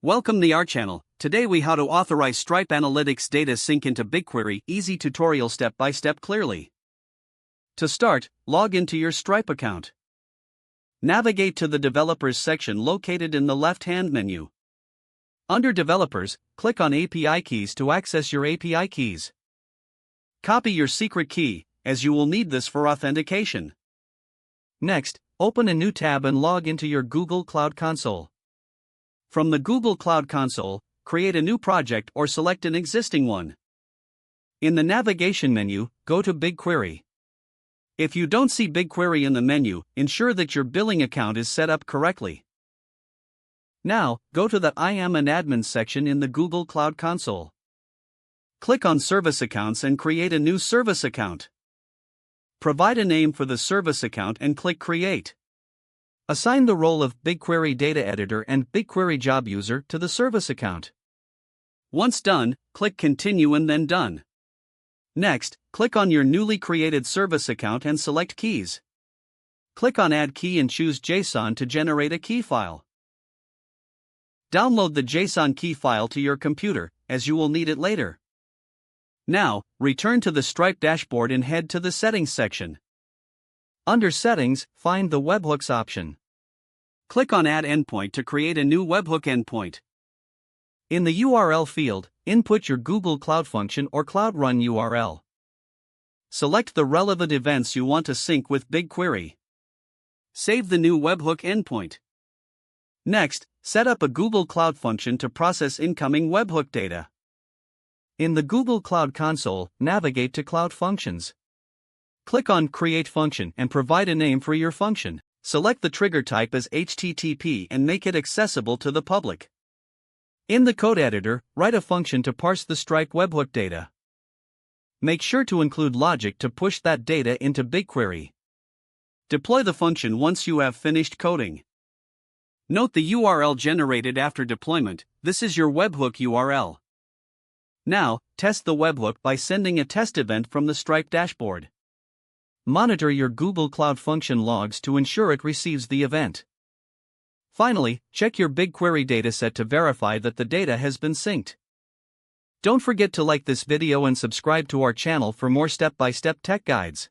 Welcome to our channel. Today we how to authorize Stripe Analytics data sync into BigQuery. Easy tutorial step by step clearly. To start, log into your Stripe account. Navigate to the Developers section located in the left-hand menu. Under Developers, click on API Keys to access your API keys. Copy your secret key, as you will need this for authentication. Next, open a new tab and log into your Google Cloud Console. From the Google Cloud Console, create a new project or select an existing one. In the navigation menu, go to BigQuery. If you don't see BigQuery in the menu, ensure that your billing account is set up correctly. Now, go to the I am an admin section in the Google Cloud Console. Click on Service Accounts and create a new service account. Provide a name for the service account and click Create. Assign the role of BigQuery Data Editor and BigQuery Job User to the service account. Once done, click Continue and then Done. Next, click on your newly created service account and select Keys. Click on Add Key and choose JSON to generate a key file. Download the JSON key file to your computer, as you will need it later. Now, return to the Stripe dashboard and head to the Settings section. Under Settings, find the Webhooks option. Click on Add Endpoint to create a new webhook endpoint. In the URL field, input your Google Cloud Function or Cloud Run URL. Select the relevant events you want to sync with BigQuery. Save the new webhook endpoint. Next, set up a Google Cloud Function to process incoming webhook data. In the Google Cloud Console, navigate to Cloud Functions. Click on Create Function and provide a name for your function. Select the trigger type as HTTP and make it accessible to the public. In the code editor, write a function to parse the Stripe webhook data. Make sure to include logic to push that data into BigQuery. Deploy the function once you have finished coding. Note the URL generated after deployment. This is your webhook URL. Now, test the webhook by sending a test event from the Stripe dashboard. Monitor your Google Cloud Function logs to ensure it receives the event. Finally, check your BigQuery dataset to verify that the data has been synced. Don't forget to like this video and subscribe to our channel for more step-by-step tech guides.